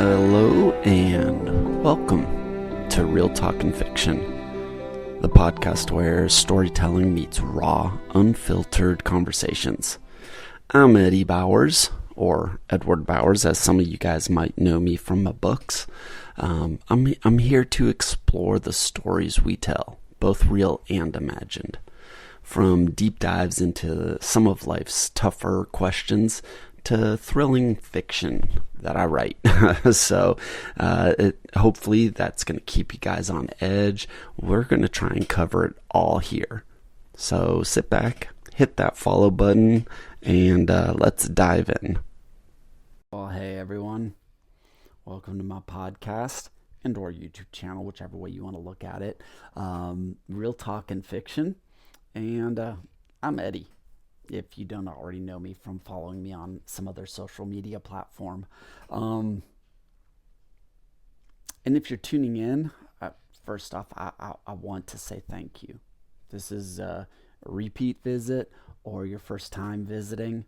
Hello and welcome to Real Talkin' Fiction, the podcast where storytelling meets raw, unfiltered conversations. I'm Eddie Bowers, or Edward Bowers, as some of you guys might know me from my books. I'm here to explore the stories we tell, both real and imagined. From deep dives into some of life's tougher questions to thrilling fiction that I write. So hopefully that's going to keep you guys on edge. We're going to try and cover it all here. So sit back, hit that follow button, and let's dive in. Well, hey everyone. Welcome to my podcast and or YouTube channel, whichever way you want to look at it. Real Talkin' Fiction. And I'm Eddie, if you don't already know me from following me on some other social media platform. And if you're tuning in, first off, I want to say thank you. This is a repeat visit or your first time visiting.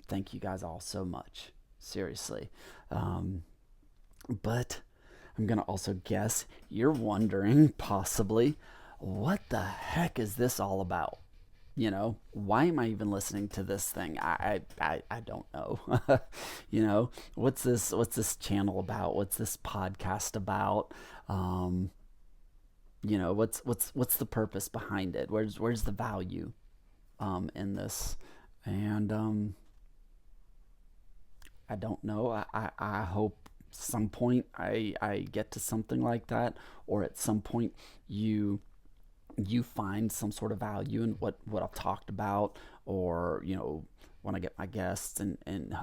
Thank you guys all so much. Seriously. But I'm going to also guess you're wondering, possibly, what the heck is this all about? You know, why am I even listening to this thing? I don't know. You know, what's this channel about? What's this podcast about? You know, what's the purpose behind it? Where's the value in this? And I don't know. I hope some point I get to something like that, or at some point you find some sort of value in what I've talked about, or, you know, when I get my guests and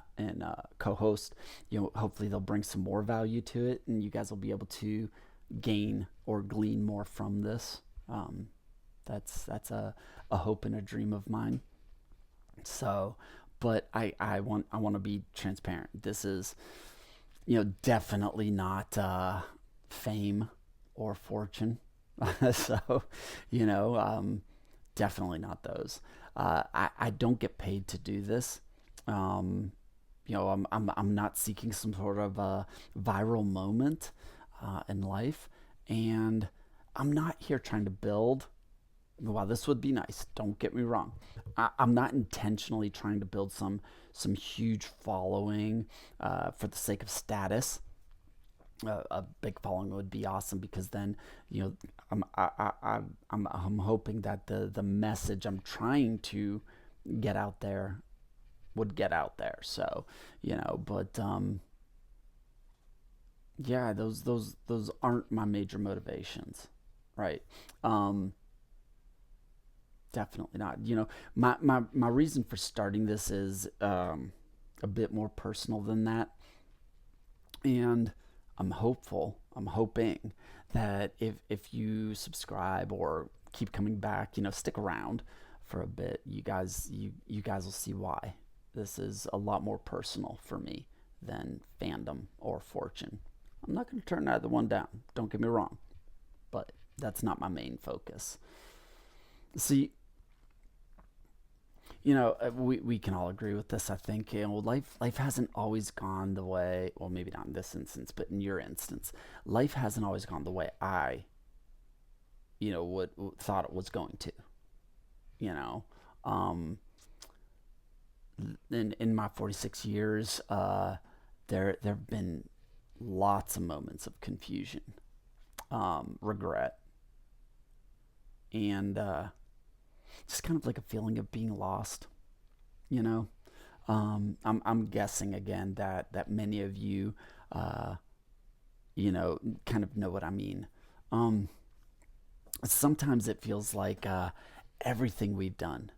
co-host, you know, hopefully they'll bring some more value to it, and you guys will be able to gain or glean more from this. That's a hope and a dream of mine. So, but I want to be transparent. This is, you know, definitely not fame or fortune. So, you know, definitely not those. I don't get paid to do this. You know, I'm not seeking some sort of a viral moment in life, and I'm not here trying to build. While this would be nice, don't get me wrong. I'm not intentionally trying to build some huge following for the sake of status. A big following would be awesome, because then, you know, I'm hoping that the message I'm trying to get out there would get out there. So, you know, but yeah, those aren't my major motivations, right? Definitely not. You know, my reason for starting this is a bit more personal than that, and I'm hoping that if you subscribe or keep coming back, you know, stick around for a bit, you guys will see why. This is a lot more personal for me than fandom or fortune. I'm not going to turn either one down, don't get me wrong, but that's not my main focus. See, you know, we can all agree with this. I think, you know, life hasn't always gone the way, well, maybe not in this instance, but in your instance, life hasn't always gone the way I, you know, thought it was going to. You know, in my 46 years, there've been lots of moments of confusion, regret, and just kind of like a feeling of being lost, you know. I'm guessing again that many of you, you know, kind of know what I mean. Sometimes it feels like everything we've done,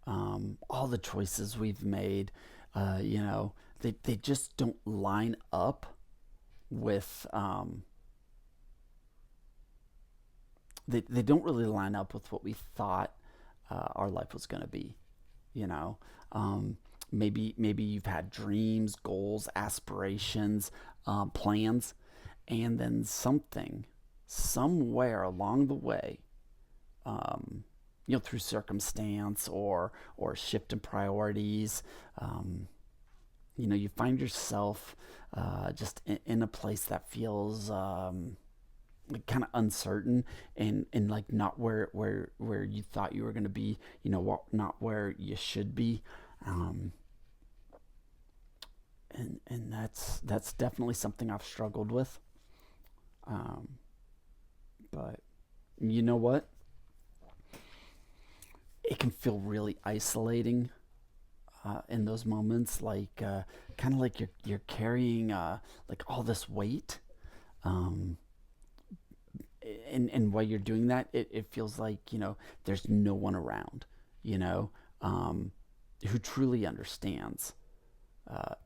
all the choices we've made, you know, they just don't line up with they don't really line up with what we thought our life was going to be, you know. Maybe you've had dreams, goals, aspirations, plans, and then somewhere along the way, you know, through circumstance or shift in priorities, you find yourself just in a place that feels like kind of uncertain, and like not where you thought you were going to be, not where you should be. Um, and that's definitely something I've struggled with. Um, but you know what? It can feel really isolating in those moments, like kind of like you're carrying like all this weight. Um, and while you're doing that, it feels like there's no one around, you know, um, who truly understands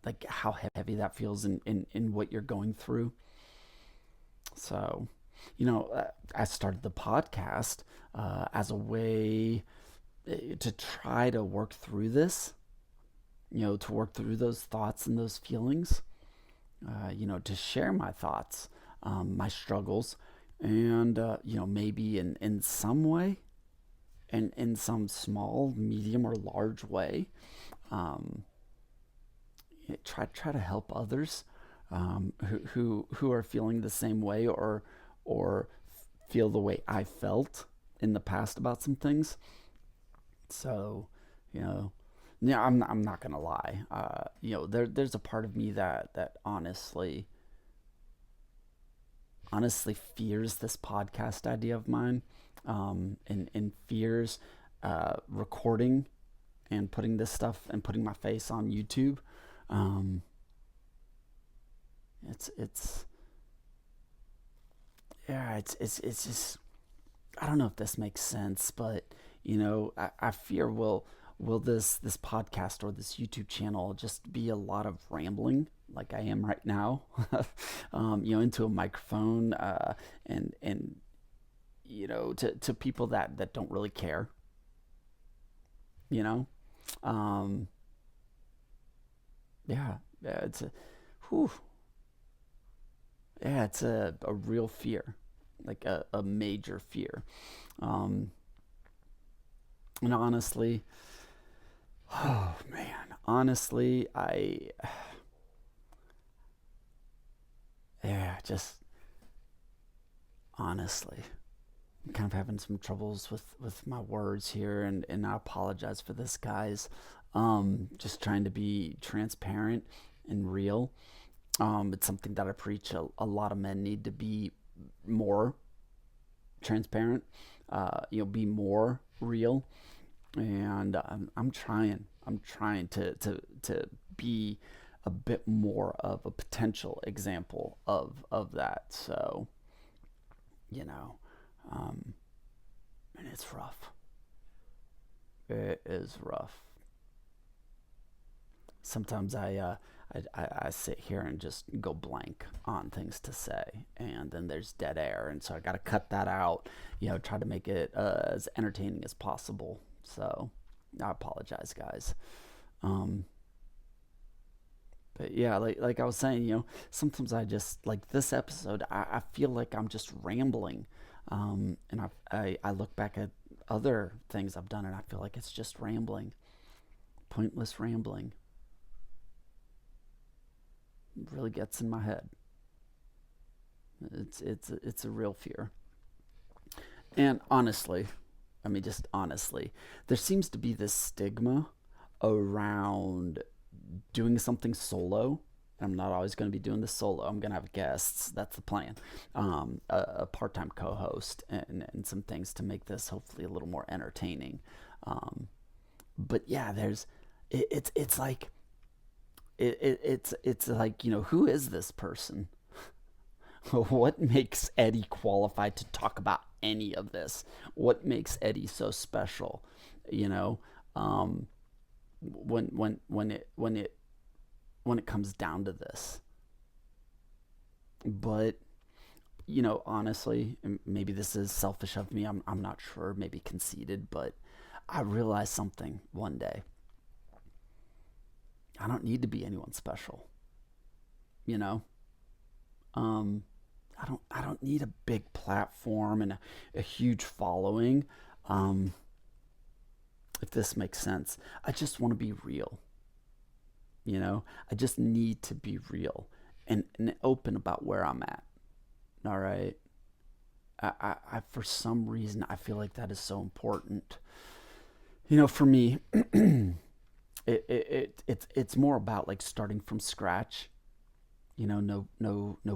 like how heavy that feels in what you're going through. So, I started the podcast as a way to try to work through this, to work through those thoughts and those feelings, to share my thoughts, my struggles, and, maybe in some way, and in some small, medium, or large way, um, try to help others who are feeling the same way, or feel the way I felt in the past about some things. So, you know, yeah, I'm not gonna lie. There's a part of me that honestly fears this podcast idea of mine, and fears recording and putting this stuff and putting my face on YouTube. Um, it's yeah, it's just, I don't know if this makes sense, but I fear, will this podcast or this YouTube channel just be a lot of rambling like I am right now, into a microphone, and to people that don't really care, you know. Um, yeah, yeah, whew, yeah, it's a real fear, like a major fear. Um, and honestly, oh man, honestly, yeah, just honestly, I'm kind of having some troubles with my words here, and I apologize for this, guys. Just trying to be transparent and real. It's something that I preach. A lot of men need to be more transparent, be more real, and I'm trying. I'm trying to be a bit more of a potential example of that. So, you know, um, and it's rough. It is rough. Sometimes I sit here and just go blank on things to say, and then there's dead air, and so I got to cut that out. Try to make it as entertaining as possible. So I apologize, guys. Um, but yeah, like I was saying, sometimes I just, like this episode, I feel like I'm just rambling, and I look back at other things I've done, and I feel like it's just rambling, pointless rambling. It really gets in my head. It's a real fear. And honestly, I mean, just honestly, there seems to be this stigma around doing something solo. I'm not always going to be doing this solo. I'm going to have guests. That's the plan. A part-time co-host, and some things to make this hopefully a little more entertaining. Um, but yeah, it's like it's like, who is this person? What makes Eddie qualified to talk about any of this? What makes Eddie so special? You know, um, when it comes down to this. But honestly, maybe this is selfish of me. I'm not sure. Maybe conceited, but I realized something one day. I don't need to be anyone special. You know, um, I don't need a big platform and a huge following. Um, if this makes sense, I just want to be real. I just need to be real and open about where I'm at. All right. For some reason, I feel like that is so important. For me, it's more about like starting from scratch. No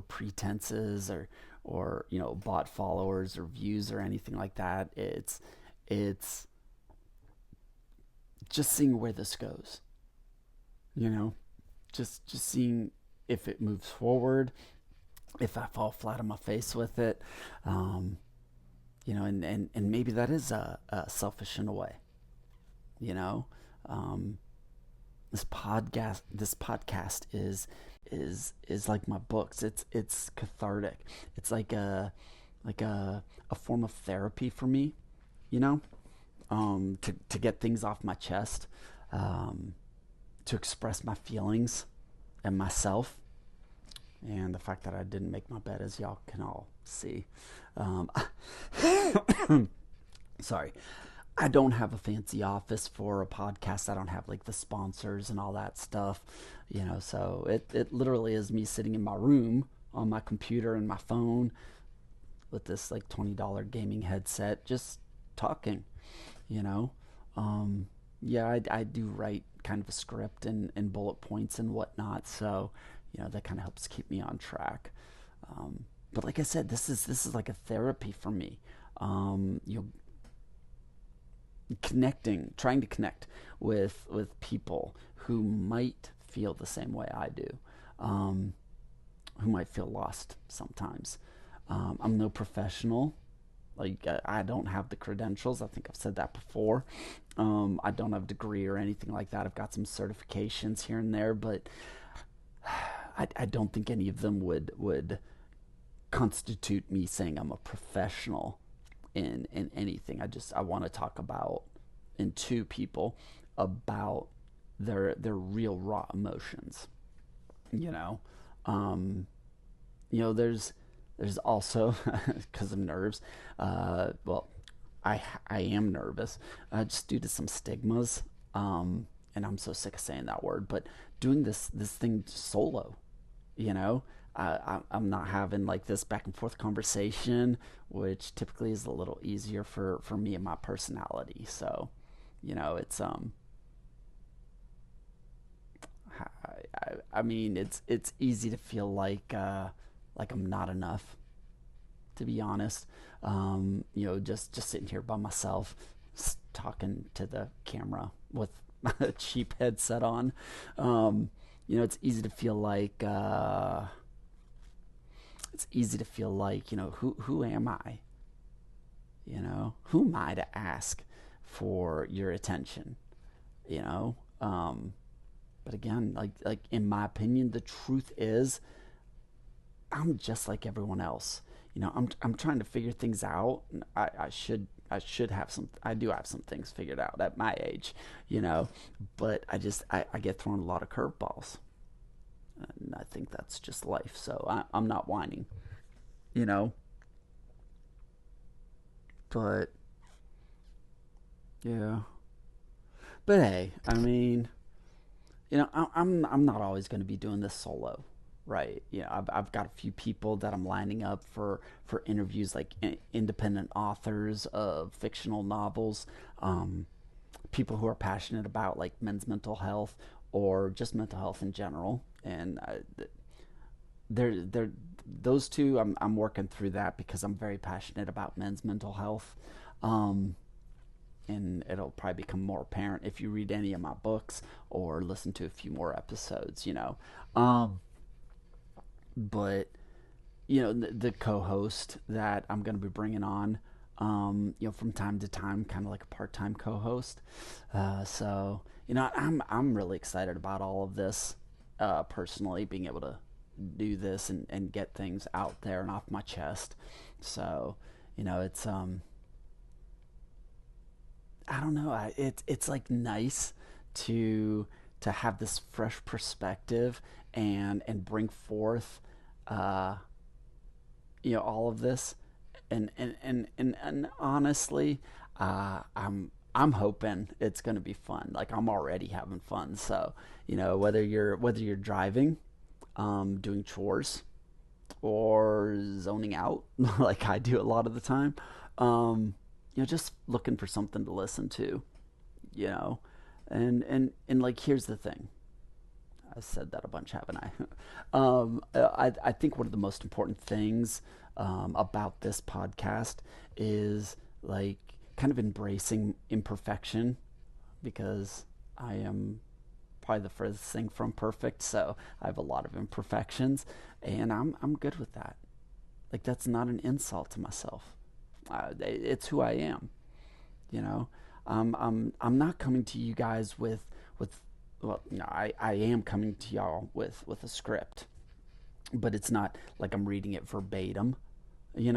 pretenses or bot followers or views or anything like that. It's just seeing where this goes. You know, just seeing if it moves forward, if I fall flat on my face with it, um, and maybe that is selfish in a way. You know, um, this podcast is like my books. It's cathartic. It's like a form of therapy for me. You know, to get things off my chest, um, to express my feelings and myself, and the fact that I didn't make my bed, as y'all can all see. Um, Sorry, I don't have a fancy office for a podcast. I don't have like the sponsors and all that stuff, So it literally is me sitting in my room on my computer and my phone with this like $20 gaming headset, just talking, you know. Yeah, I do write kind of a script and bullet points and whatnot, so that kind of helps keep me on track. But like I said, this is like a therapy for me. Connecting, trying to connect with people who might feel the same way I do, um, who might feel lost sometimes. I'm no professional. Like I don't have the credentials. I think I've said that before. I don't have a degree or anything like that. I've got some certifications here and there, but I don't think any of them would constitute me saying I'm a professional in anything. I want to talk about and to people about their real raw emotions. You know, um, there's also because of nerves. Well, I am nervous just due to some stigmas. And I'm so sick of saying that word, but doing this thing solo, you know, I'm not having like this back and forth conversation, which typically is a little easier for me and my personality. So, it's I mean, it's easy to feel like I'm not enough, to be honest. Just sitting here by myself, talking to the camera with a cheap headset on. It's easy to feel like who am I? Who am I to ask for your attention? You know, but again, like in my opinion, the truth is I'm just like everyone else. I'm trying to figure things out. And I should have some. I do have some things figured out at my age, you know. But I get thrown a lot of curveballs, and I think that's just life. So I'm not whining, you know. But yeah. But hey, I mean, I'm not always going to be doing this solo, right? I've got a few people that I'm lining up for interviews, like independent authors of fictional novels, people who are passionate about like men's mental health or just mental health in general, and they're those two. I'm working through that because I'm very passionate about men's mental health. Um, and it'll probably become more apparent if you read any of my books or listen to a few more episodes. Um, but the co-host that I'm going to be bringing on, from time to time, kind of like a part-time co-host. So I'm really excited about all of this. Personally, being able to do this and get things out there and off my chest. So it's I don't know. It's like nice to have this fresh perspective and bring forth uh, all of this and honestly, I'm I'm hoping it's going to be fun. Like I'm already having fun. So, whether you're driving, doing chores, or zoning out, like I do a lot of the time, just looking for something to listen to, you know, and like here's the thing. I said that a bunch, haven't I? I think one of the most important things about this podcast is like kind of embracing imperfection because I am probably the furthest thing from perfect, so I have a lot of imperfections, and I'm good with that. Like that's not an insult to myself. It's who I am. You know, I'm not coming to you guys with well, I am coming to y'all with a script, but it's not like I'm reading it verbatim. You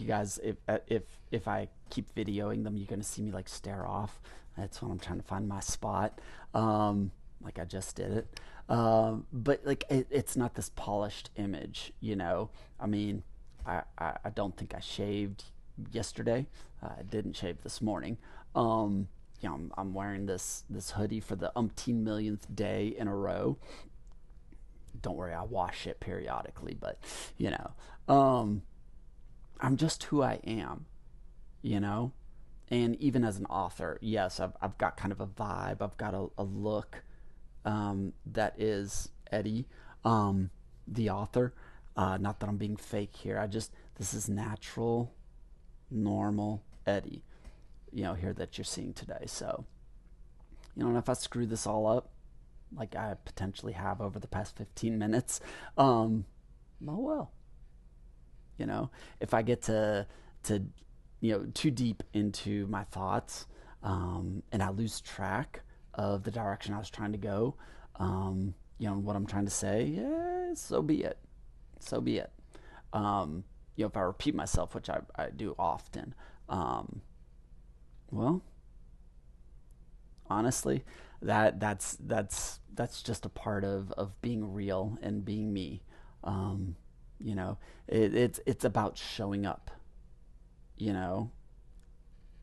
guys, if I keep videoing them, you're gonna see me like stare off. That's when I'm trying to find my spot. Like I just did it. But like it's not this polished image. I mean, I don't think I shaved yesterday. I didn't shave this morning. I'm wearing this hoodie for the umpteen millionth day in a row. Don't worry, I wash it periodically, but you know, um, I'm just who I am. You know, and even as an author, yes, I've got kind of a vibe. I've got a look that is Eddie, the author. Not that I'm being fake here. This is natural, normal Eddie, here that you're seeing today. So, and if I screw this all up, like I potentially have over the past 15 minutes, oh well. If I get to too deep into my thoughts, and I lose track of the direction I was trying to go, and what I'm trying to say, yeah, so be it. So be it. If I repeat myself, which I do often, well, honestly, that's just a part of being real and being me. Um, it's about showing up, you know,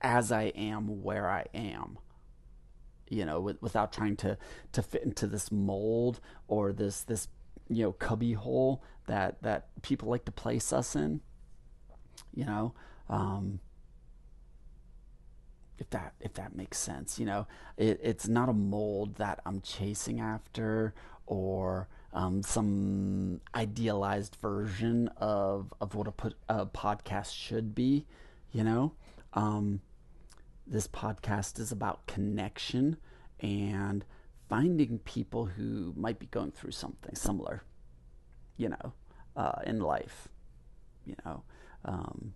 as I am, where I am, without trying to fit into this mold or this cubby hole that people like to place us in. You know, um, if that makes sense. It's not a mold that I'm chasing after or some idealized version of what a podcast should be. You know, um, this podcast is about connection and finding people who might be going through something similar, in life. You know, um,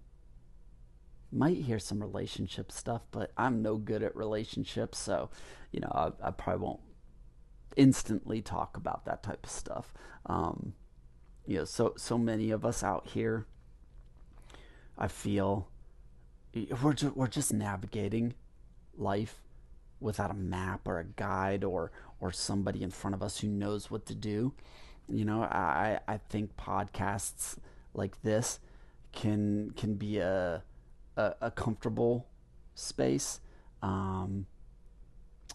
might hear some relationship stuff, but I'm no good at relationships, so I probably won't instantly talk about that type of stuff. Um, so many of us out here, I feel we're just navigating life without a map or a guide or somebody in front of us who knows what to do. I think podcasts like this can be a comfortable space, um,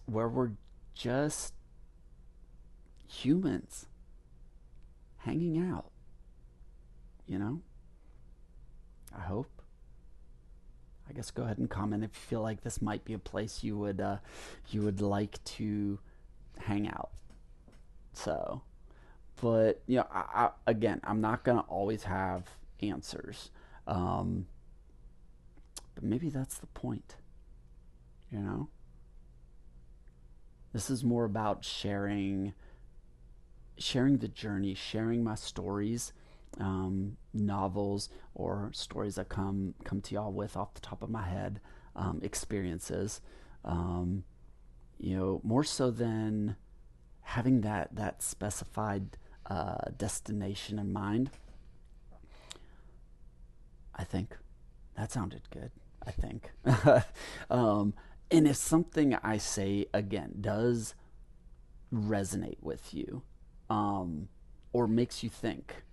where we're just humans hanging out. You know, I hope. I guess go ahead and comment if you feel like this might be a place you would like to hang out. So, but again, I'm not gonna always have answers, um, but maybe that's the point. You know, this is more about sharing the journey, sharing my stories, novels or stories that come to y'all with off the top of my head, experiences. Um, more so than having that specified destination in mind. I think that sounded good. I think. um, and if something I say again does resonate with you, or makes you think,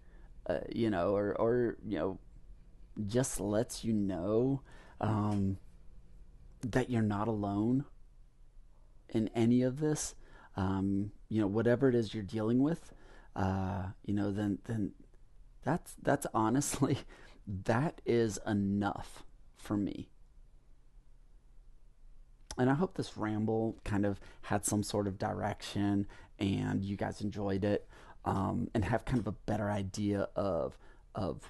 or just lets you know, um, that you're not alone in any of this. Whatever it is you're dealing with, then that's honestly that is enough for me. And I hope this ramble kind of had some sort of direction and you guys enjoyed it, and have kind of a better idea of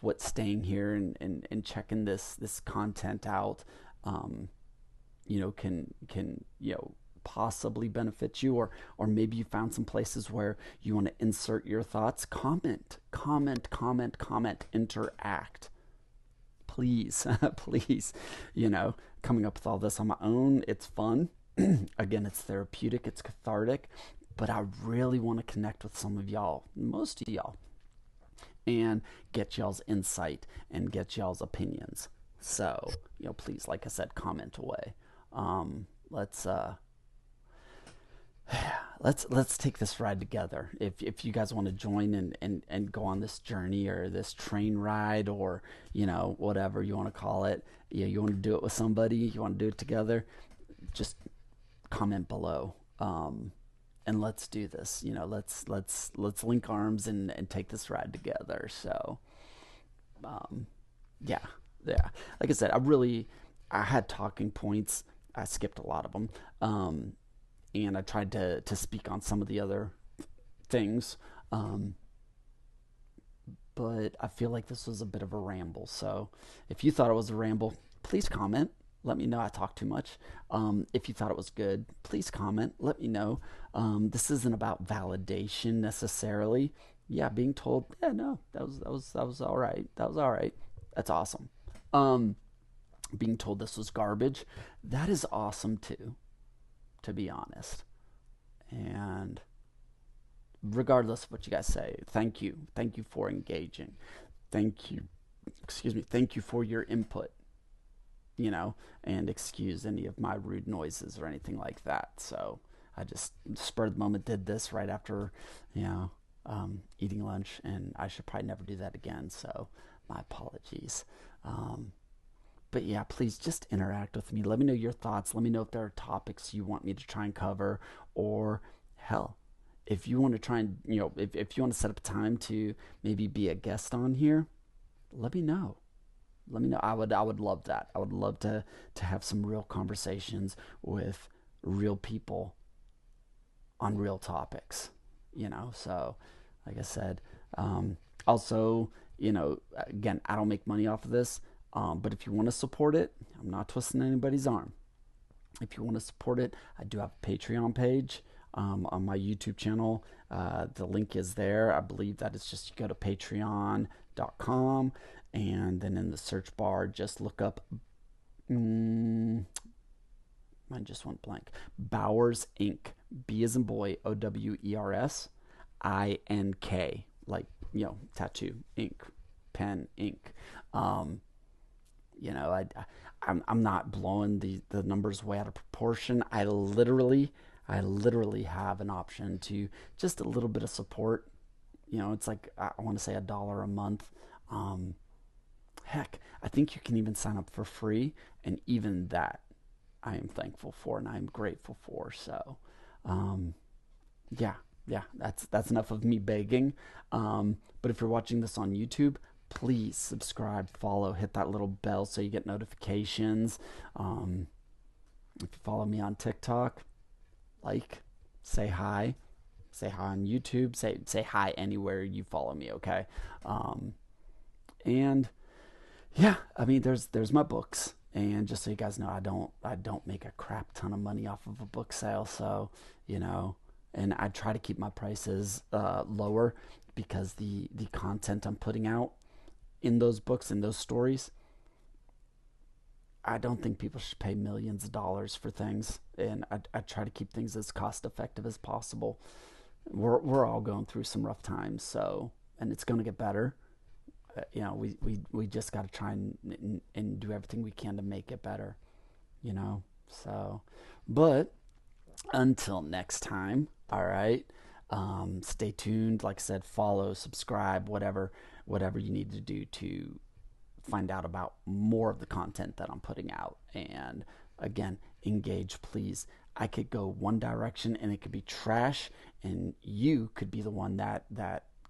what staying here and checking this content out, um, can possibly benefit you, or maybe you found some places where you want to insert your thoughts. Comment, interact, please. Please. Coming up with all this on my own, it's fun. Again, it's therapeutic, it's cathartic, but I really want to connect with some of y'all, most of y'all, and get y'all's insight and get y'all's opinions. So, please, like I said, comment away. Let's let's take this ride together. If you guys want to join and go on this journey or this train ride, or whatever you want to call it, you want to do it with somebody, you want to do it together, just comment below. And let's do this. Let's link arms and take this ride together. So, um, yeah, yeah. Like I said, I had talking points. I skipped a lot of them. And I tried to speak on some of the other things. Um, but I feel like this was a bit of a ramble. So if you thought it was a ramble, please comment. Let me know I talked too much. If you thought it was good, please comment. Let me know. This isn't about validation necessarily. Yeah, being told, yeah, no, that was all right. That was all right. That's awesome. Um, Being told this was garbage, that is awesome too, to be honest. And regardless of what you guys say, thank you. Thank you for engaging. Thank you. Excuse me. Thank you for your input, and excuse any of my rude noises or anything like that. So I just spur of the moment did this right after, eating lunch, and I should probably never do that again. So my apologies. Um, but yeah, please just interact with me. Let me know your thoughts. Let me know if there are topics you want me to try and cover, or hell, if you want to try and if you want to set up a time to maybe be a guest on here, let me know. Let me know. I would love that. I would love to have some real conversations with real people on real topics. So like I said, also, again, I don't make money off of this. But if you want to support it, I'm not twisting anybody's arm. If you want to support it, I do have a Patreon page, on my YouTube channel. The link is there. I believe that it's just you go to patreon.com, and then in the search bar, just look up, mine just went blank, Bowers Inc. B as in boy, Owers, Ink, like, tattoo, ink, pen, ink. Um, I'm not blowing the numbers way out of proportion. I literally have an option to just a little bit of support. It's like, I want to say $1 a month. Um, Heck, I think you can even sign up for free, and even that I am thankful for and I'm grateful for. So, um, yeah, yeah, that's enough of me begging. But if you're watching this on YouTube, please subscribe, follow, hit that little bell so you get notifications. Um, if you follow me on TikTok, like, say hi, say hi on YouTube, say hi anywhere you follow me. Okay, um, and yeah, I mean, there's my books, and just so you guys know, I don't make a crap ton of money off of a book sale. So, you know, and I try to keep my prices lower, because the content I'm putting out in those books, in those stories, I don't think people should pay millions of dollars for things, and I try to keep things as cost effective as possible. We're all going through some rough times, so, and it's going to get better. We just got to try and do everything we can to make it better, you know. So, but until next time, all right. Stay tuned. Like I said, follow, subscribe, whatever you need to do to find out about more of the content that I'm putting out. And again, engage, please. I could go one direction and it could be trash, and you could be the one that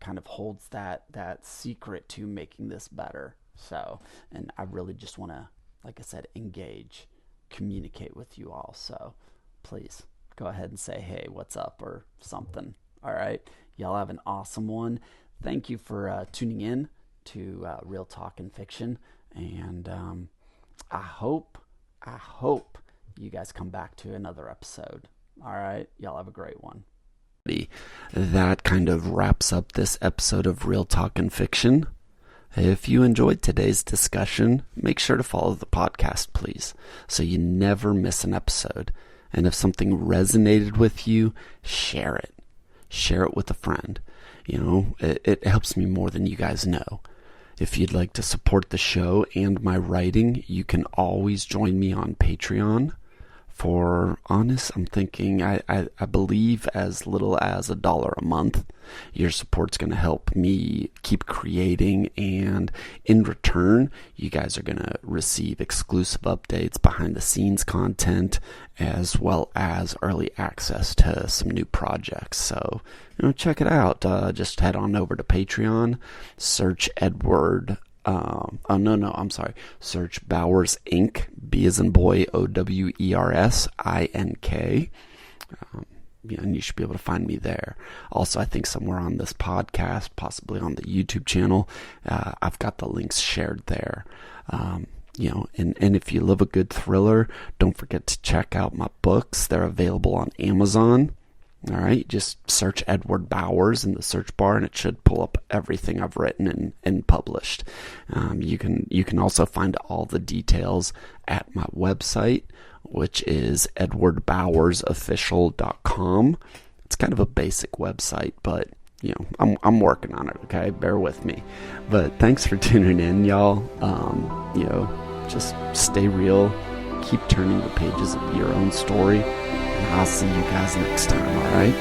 kind of holds that secret to making this better. So, and I really just want to, like I said, engage, communicate with you all. So please go ahead and say, hey, what's up, or something. All right. Y'all have an awesome one. Thank you for tuning in to Real Talk and Fiction. And I hope you guys come back to another episode. All right. Y'all have a great one. That kind of wraps up this episode of Real Talk and Fiction. If you enjoyed today's discussion, make sure to follow the podcast, please, so you never miss an episode. And if something resonated with you, share it. Share it with a friend. You know, it helps me more than you guys know. If you'd like to support the show and my writing, you can always join me on Patreon. For honest, I'm thinking, I believe as little as $1 a month. Your support's going to help me keep creating, and in return, you guys are going to receive exclusive updates, behind the scenes content, as well as early access to some new projects. So, check it out. Just head on over to Patreon, search Edward. Search Bowers Inc. B as in boy, OWERSINK. And you should be able to find me there. Also, I think somewhere on this podcast, possibly on the YouTube channel, I've got the links shared there. And if you love a good thriller, don't forget to check out my books. They're available on Amazon. All right, just search Edward Bowers in the search bar, and it should pull up everything I've written and published. You can also find all the details at my website, which is edwardbowersofficial.com. It's kind of a basic website, but I'm working on it. Okay, bear with me. But thanks for tuning in, y'all. Just stay real. Keep turning the pages of your own story. And I'll see you guys next time, all right?